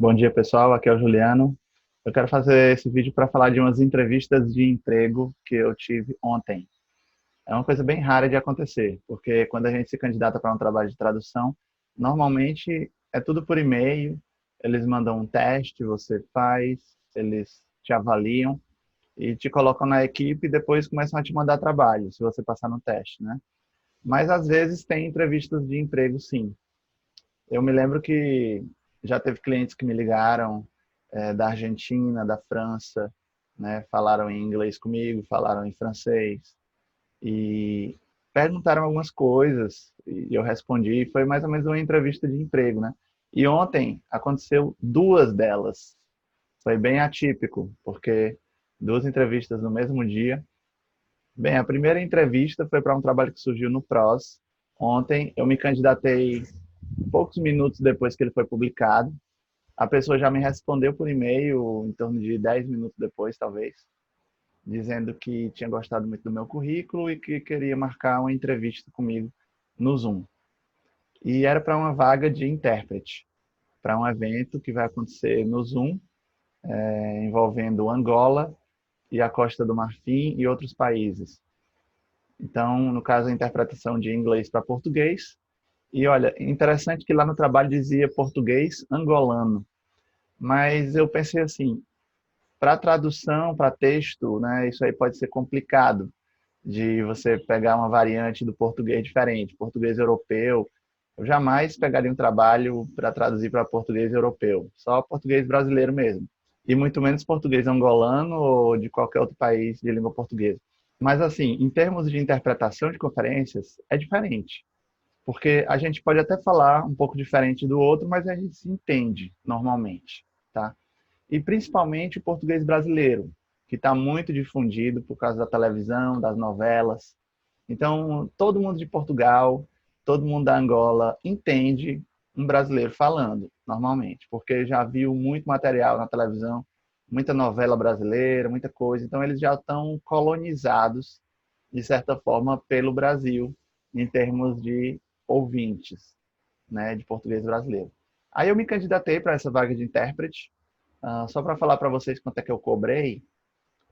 Bom dia, pessoal. Aqui é o Juliano. Eu quero fazer esse vídeo para falar de umas entrevistas de emprego que eu tive ontem. É uma coisa bem rara de acontecer, porque quando a gente se candidata para um trabalho de tradução, normalmente é tudo por e-mail, eles mandam um teste, você faz, eles te avaliam e te colocam na equipe e depois começam a te mandar trabalho, se você passar no teste, né? Mas às vezes tem entrevistas de emprego, sim. Eu me lembro que já teve clientes que me ligaram da Argentina, da França, né? Falaram em inglês comigo, falaram em francês e perguntaram algumas coisas e eu respondi. Foi mais ou menos uma entrevista de emprego, né? E ontem aconteceu duas delas. Foi bem atípico, porque duas entrevistas no mesmo dia. Bem, a primeira entrevista foi para um trabalho que surgiu no PROS. Ontem eu me candidatei poucos minutos depois que ele foi publicado. A pessoa já me respondeu por e-mail, em torno de 10 minutos depois, talvez, dizendo que tinha gostado muito do meu currículo e que queria marcar uma entrevista comigo no Zoom. E era para uma vaga de intérprete, para um evento que vai acontecer no Zoom, envolvendo Angola e a Costa do Marfim e outros países. Então, no caso, a interpretação de inglês para português. E olha, interessante que lá no trabalho dizia português angolano. Mas eu pensei assim, para tradução, para texto, né, isso aí pode ser complicado de você pegar uma variante do português diferente, português europeu. Eu jamais pegaria um trabalho para traduzir para português europeu, só português brasileiro mesmo. E muito menos português angolano ou de qualquer outro país de língua portuguesa. Mas assim, em termos de interpretação de conferências, é diferente. Porque a gente pode até falar um pouco diferente do outro, mas a gente se entende normalmente, tá? E principalmente o português brasileiro, que está muito difundido por causa da televisão, das novelas. Então, todo mundo de Portugal, todo mundo da Angola entende um brasileiro falando, normalmente, porque já viu muito material na televisão, muita novela brasileira, muita coisa. Então, eles já estão colonizados, de certa forma, pelo Brasil, em termos de ouvintes, né, de português brasileiro. Aí eu me candidatei para essa vaga de intérprete. Só para falar para vocês quanto é que eu cobrei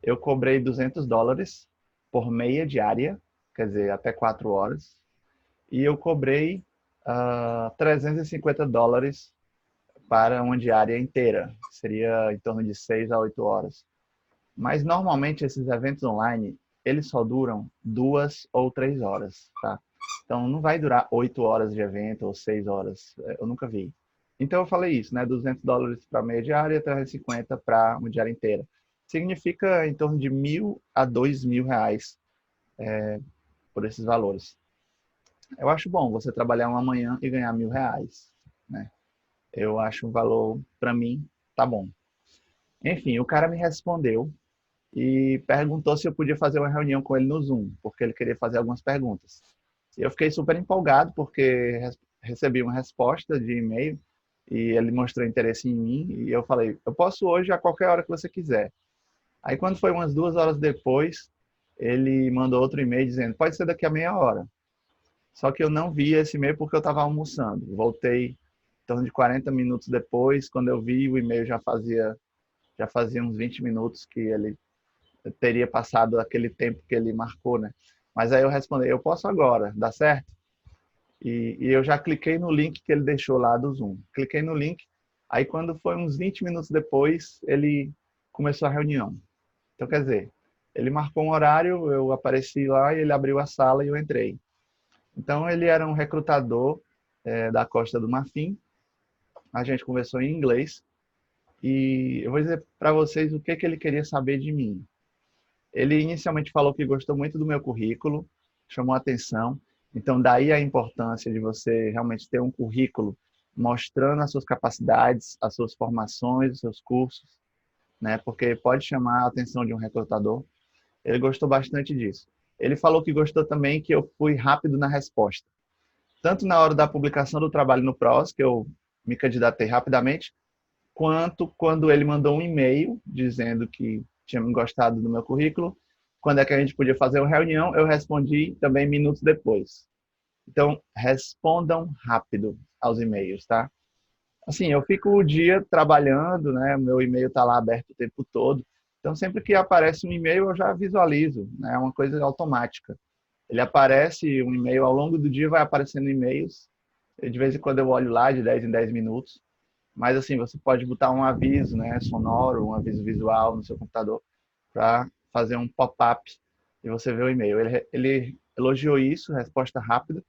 US$ 200 por meia diária, quer dizer, até 4 horas, e eu cobrei US$ 350 para uma diária inteira, que seria em torno de 6 a 8 horas. Mas normalmente esses eventos online, eles só duram 2 ou 3 horas, tá? Então não vai durar 8 horas de evento ou 6 horas, eu nunca vi. Então eu falei isso, né? US$ 200 para meia diária, 350 para uma diária inteira. Significa em torno de 1.000 a 2.000 reais por esses valores. Eu acho bom você trabalhar uma manhã e ganhar R$ 1.000, né? Eu acho um valor, para mim, tá bom. Enfim, o cara me respondeu e perguntou se eu podia fazer uma reunião com ele no Zoom, porque ele queria fazer algumas perguntas. E eu fiquei super empolgado, porque recebi uma resposta de e-mail e ele mostrou interesse em mim e eu falei, eu posso hoje a qualquer hora que você quiser. Aí quando foi umas 2 horas depois, ele mandou outro e-mail dizendo, pode ser daqui a meia hora. Só que eu não vi esse e-mail porque eu estava almoçando. Voltei em torno de 40 minutos depois, quando eu vi o e-mail já fazia uns 20 minutos que ele teria passado aquele tempo que ele marcou, né? Mas aí eu respondi, eu posso agora, dá certo? E eu já cliquei no link que ele deixou lá do Zoom. Cliquei no link, aí quando foi uns 20 minutos depois, ele começou a reunião. Então, quer dizer, ele marcou um horário, eu apareci lá e ele abriu a sala e eu entrei. Então, ele era um recrutador da Costa do Marfim, a gente conversou em inglês, e eu vou dizer para vocês o que, que ele queria saber de mim. Ele inicialmente falou que gostou muito do meu currículo, chamou a atenção. Então, daí a importância de você realmente ter um currículo mostrando as suas capacidades, as suas formações, os seus cursos, né? Porque pode chamar a atenção de um recrutador. Ele gostou bastante disso. Ele falou que gostou também que eu fui rápido na resposta. Tanto na hora da publicação do trabalho no PROS, que eu me candidatei rapidamente, quanto quando ele mandou um e-mail dizendo que tinha gostado do meu currículo, quando é que a gente podia fazer uma reunião, eu respondi também minutos depois. Então, respondam rápido aos e-mails, tá? Assim, eu fico o dia trabalhando, né? Meu e-mail está lá aberto o tempo todo. Então, sempre que aparece um e-mail, eu já visualizo, né? É uma coisa automática. Ele aparece um e-mail ao longo do dia, vai aparecendo e-mails. De vez em quando eu olho lá de 10 em 10 minutos. Mas assim, você pode botar um aviso, né, sonoro, um aviso visual no seu computador para fazer um pop-up e você vê o e-mail. Ele elogiou isso, resposta rápida.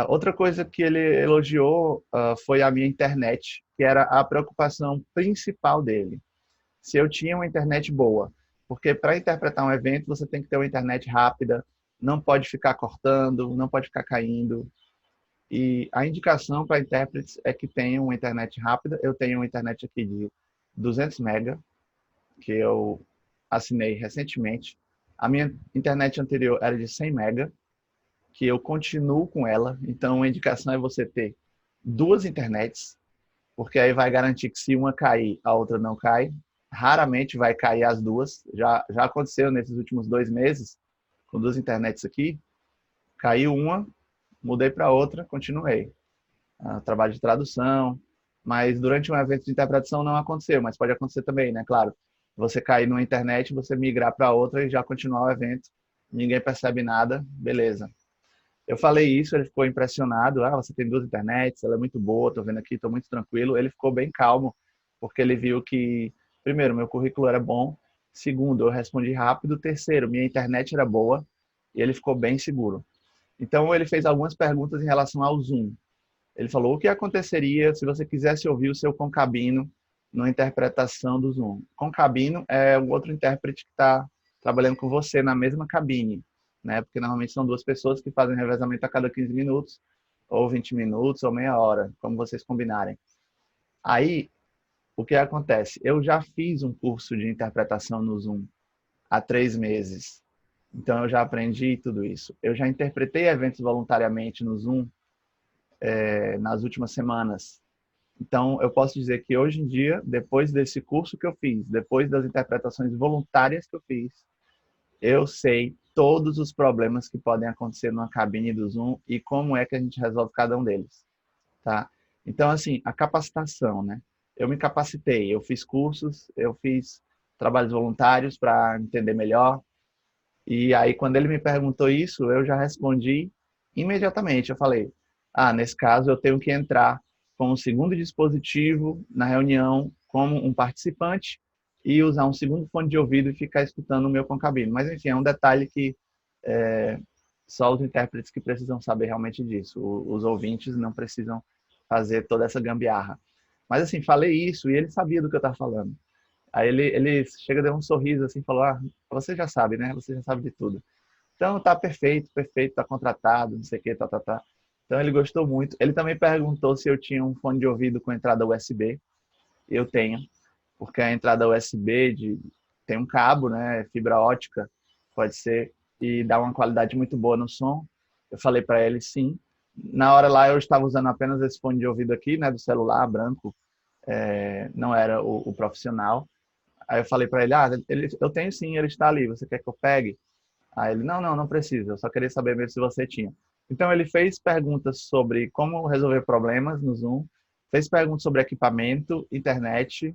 Outra coisa que ele elogiou foi a minha internet, que era a preocupação principal dele. Se eu tinha uma internet boa, porque para interpretar um evento você tem que ter uma internet rápida, não pode ficar cortando, não pode ficar caindo. E a indicação para intérpretes é que tenham uma internet rápida. Eu tenho uma internet aqui de 200 mega, que eu assinei recentemente. A minha internet anterior era de 100 mega, que eu continuo com ela. Então, a indicação é você ter duas internets, porque aí vai garantir que se uma cair, a outra não cai. Raramente vai cair as duas. Já aconteceu nesses últimos 2 meses, com duas internets aqui. Caiu uma, mudei para outra, continuei. Trabalho de tradução, mas durante um evento de interpretação não aconteceu, mas pode acontecer também, né? Claro, você cair numa internet, você migrar para outra e já continuar o evento, ninguém percebe nada, beleza. Eu falei isso, ele ficou impressionado. Você tem duas internets, ela é muito boa, tô vendo aqui, tô muito tranquilo. Ele ficou bem calmo, porque ele viu que, primeiro, meu currículo era bom, segundo, eu respondi rápido, terceiro, minha internet era boa, e ele ficou bem seguro. Então, ele fez algumas perguntas em relação ao Zoom. Ele falou o que aconteceria se você quisesse ouvir o seu concabino na interpretação do Zoom. Concabino é o outro intérprete que está trabalhando com você na mesma cabine, né? Porque normalmente são duas pessoas que fazem revezamento a cada 15 minutos, ou 20 minutos, ou meia hora, como vocês combinarem. Aí, o que acontece? Eu já fiz um curso de interpretação no Zoom há 3 meses. Então, eu já aprendi tudo isso. Eu já interpretei eventos voluntariamente no Zoom nas últimas semanas. Então, eu posso dizer que hoje em dia, depois desse curso que eu fiz, depois das interpretações voluntárias que eu fiz, eu sei todos os problemas que podem acontecer numa cabine do Zoom e como é que a gente resolve cada um deles, tá? Então, assim, a capacitação, né? Eu me capacitei, eu fiz cursos, eu fiz trabalhos voluntários para entender melhor. E aí, quando ele me perguntou isso, eu já respondi imediatamente. Eu falei: nesse caso, eu tenho que entrar com um segundo dispositivo na reunião como um participante e usar um segundo fone de ouvido e ficar escutando o meu concabino. Mas, enfim, é um detalhe que é, só os intérpretes que precisam saber realmente disso. Os ouvintes não precisam fazer toda essa gambiarra. Mas, assim, falei isso e ele sabia do que eu estava falando. Aí ele chega, deu um sorriso assim, falou: você já sabe, né? Você já sabe de tudo. Então tá perfeito, perfeito, tá contratado, não sei o que, tá, tá, tá. Então ele gostou muito. Ele também perguntou se eu tinha um fone de ouvido com entrada USB. Eu tenho, porque a entrada USB tem um cabo, né? Fibra ótica, pode ser, e dá uma qualidade muito boa no som. Eu falei para ele sim. Na hora lá eu estava usando apenas esse fone de ouvido aqui, né? Do celular branco, não era o profissional. Aí eu falei para ele: eu tenho sim, ele está ali, você quer que eu pegue? Aí ele: não, não, não precisa, eu só queria saber mesmo se você tinha. Então ele fez perguntas sobre como resolver problemas no Zoom, fez perguntas sobre equipamento, internet,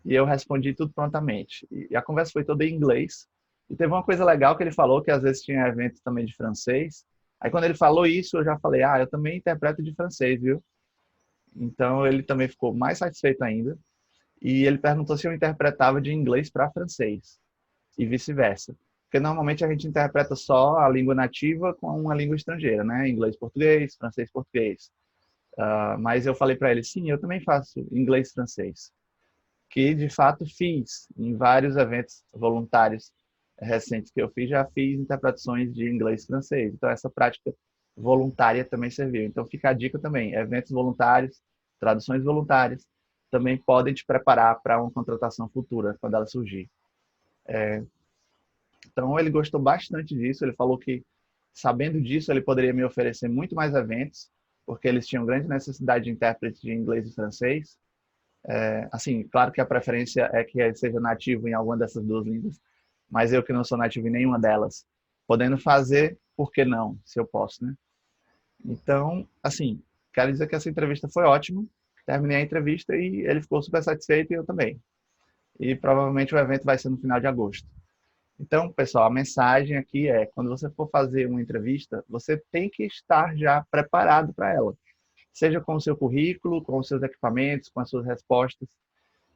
e eu respondi tudo prontamente. E a conversa foi toda em inglês. E teve uma coisa legal que ele falou, que às vezes tinha evento também de francês. Aí quando ele falou isso, eu já falei: eu também interpreto de francês, viu? Então ele também ficou mais satisfeito ainda. E ele perguntou se eu interpretava de inglês para francês e vice-versa. Porque normalmente a gente interpreta só a língua nativa com uma língua estrangeira, né? Inglês-português, francês-português. Mas eu falei para ele: sim, eu também faço inglês-francês. Que de fato fiz em vários eventos voluntários recentes que eu fiz, já fiz interpretações de inglês-francês. Então essa prática voluntária também serviu. Então fica a dica também: eventos voluntários, traduções voluntárias, também podem te preparar para uma contratação futura, quando ela surgir. Então, ele gostou bastante disso. Ele falou que, sabendo disso, ele poderia me oferecer muito mais eventos, porque eles tinham grande necessidade de intérprete de inglês e francês. Assim, claro que a preferência é que ele seja nativo em alguma dessas duas línguas, mas eu que não sou nativo em nenhuma delas, podendo fazer, por que não, se eu posso, né? Então, assim, quero dizer que essa entrevista foi ótima. terminei a entrevista e ele ficou super satisfeito e eu também. E provavelmente o evento vai ser no final de agosto. Então, pessoal, a mensagem aqui é, quando você for fazer uma entrevista, você tem que estar já preparado para ela. Seja com o seu currículo, com os seus equipamentos, com as suas respostas.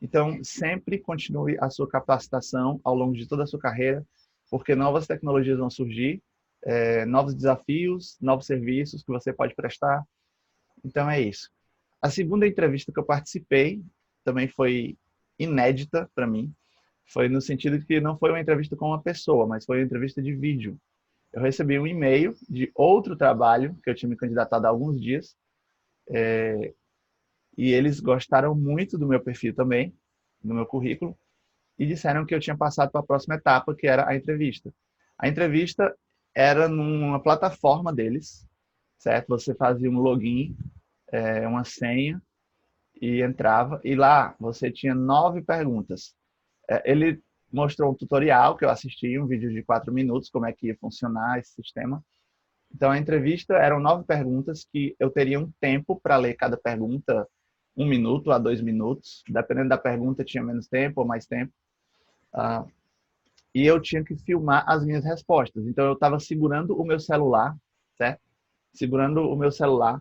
Então, sempre continue a sua capacitação ao longo de toda a sua carreira, porque novas tecnologias vão surgir, novos desafios, novos serviços que você pode prestar. Então, é isso. A segunda entrevista que eu participei também foi inédita para mim. Foi no sentido de que não foi uma entrevista com uma pessoa, mas foi uma entrevista de vídeo. Eu recebi um e-mail de outro trabalho que eu tinha me candidatado há alguns dias, e eles gostaram muito do meu perfil também, do meu currículo, e disseram que eu tinha passado para a próxima etapa, que era a entrevista. A entrevista era numa plataforma deles, certo? Você fazia um login, uma senha, e entrava, e lá você tinha 9 perguntas. Ele mostrou um tutorial que eu assisti, um vídeo de 4 minutos, como é que ia funcionar esse sistema. Então, a entrevista eram 9 perguntas que eu teria um tempo para ler cada pergunta, 1 minuto a 2 minutos. Dependendo da pergunta, tinha menos tempo ou mais tempo. E eu tinha que filmar as minhas respostas. Então, eu estava segurando o meu celular, certo? Segurando o meu celular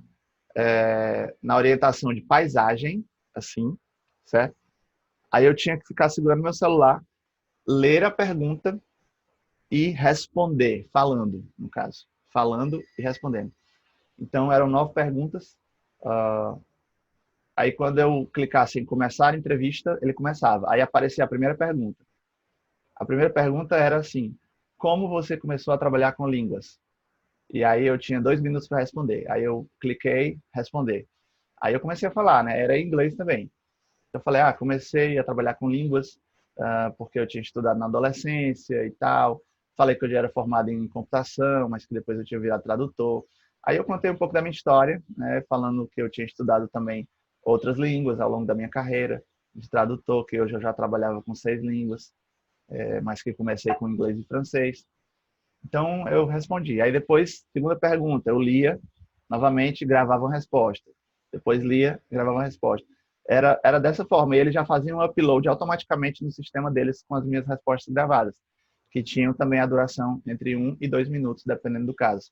na orientação de paisagem, assim, certo? Aí eu tinha que ficar segurando meu celular, ler a pergunta e responder, falando, no caso. Falando e respondendo. Então, eram 9 perguntas. Aí, quando eu clicasse em começar a entrevista, ele começava. Aí aparecia a primeira pergunta. A primeira pergunta era assim: como você começou a trabalhar com línguas? E aí eu tinha 2 minutos para responder. Aí eu cliquei, responder. Aí eu comecei a falar, né? Era em inglês também. Eu falei, comecei a trabalhar com línguas, porque eu tinha estudado na adolescência e tal. Falei que eu já era formado em computação, mas que depois eu tinha virado tradutor. Aí eu contei um pouco da minha história, né? Falando que eu tinha estudado também outras línguas ao longo da minha carreira de tradutor, que hoje eu já trabalhava com 6 línguas, mas que comecei com inglês e francês. Então eu respondi. Aí depois, segunda pergunta, eu lia novamente, gravava uma resposta. Depois lia, gravava uma resposta. Era dessa forma. E eles já faziam um upload automaticamente no sistema deles com as minhas respostas gravadas, que tinham também a duração entre 1 e 2 minutos, dependendo do caso.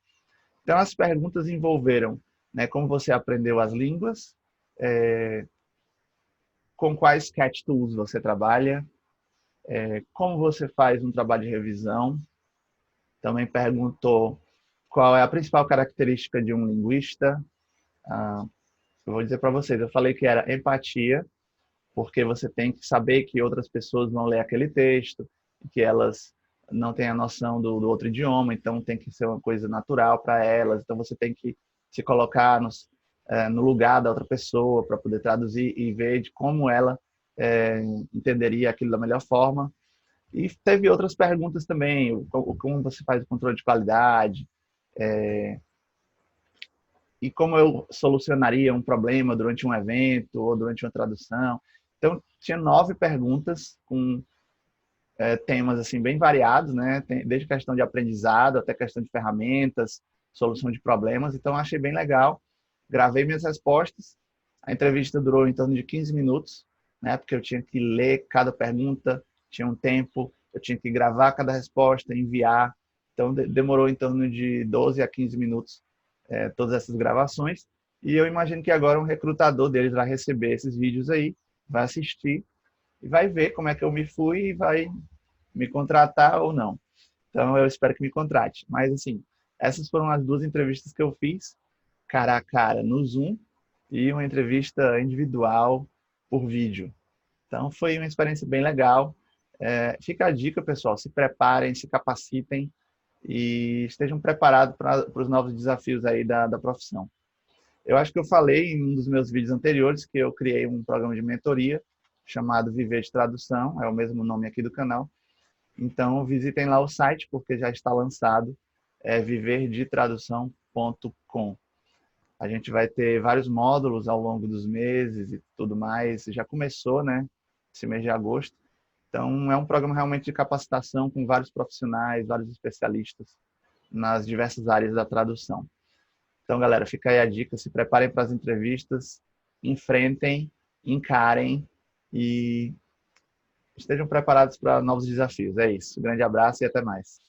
Então as perguntas envolveram, né, como você aprendeu as línguas, com quais sketch tools você trabalha, como você faz um trabalho de revisão. Também perguntou qual é a principal característica de um linguista. Eu vou dizer para vocês, eu falei que era empatia, porque você tem que saber que outras pessoas vão ler aquele texto, que elas não têm a noção do outro idioma, então tem que ser uma coisa natural para elas. Então você tem que se colocar no lugar da outra pessoa para poder traduzir e ver de como ela entenderia aquilo da melhor forma. E teve outras perguntas também, como você faz o controle de qualidade, e como eu solucionaria um problema durante um evento ou durante uma tradução. Então, tinha 9 perguntas com temas assim bem variados, né? Desde questão de aprendizado até questão de ferramentas, solução de problemas. Então, achei bem legal. Gravei minhas respostas. A entrevista durou em torno de 15 minutos, né? Porque eu tinha que ler cada pergunta, tinha um tempo, eu tinha que gravar cada resposta, enviar. Então, demorou em torno de 12 a 15 minutos todas essas gravações. E eu imagino que agora um recrutador deles vai receber esses vídeos aí, vai assistir e vai ver como é que eu me fui e vai me contratar ou não. Então, eu espero que me contrate. Mas, assim, essas foram as 2 entrevistas que eu fiz, cara a cara, no Zoom, e uma entrevista individual por vídeo. Então, foi uma experiência bem legal. Fica a dica, pessoal, se preparem, se capacitem e estejam preparados para os novos desafios aí da profissão. Eu acho que eu falei em um dos meus vídeos anteriores que eu criei um programa de mentoria chamado Viver de Tradução, é o mesmo nome aqui do canal. Então, visitem lá o site, porque já está lançado, viverdetradução.com. A gente vai ter vários módulos ao longo dos meses e tudo mais. Já começou, né, esse mês de agosto. Então, é um programa realmente de capacitação com vários profissionais, vários especialistas nas diversas áreas da tradução. Então, galera, fica aí a dica, se preparem para as entrevistas, enfrentem, encarem e estejam preparados para novos desafios. É isso. Grande abraço e até mais.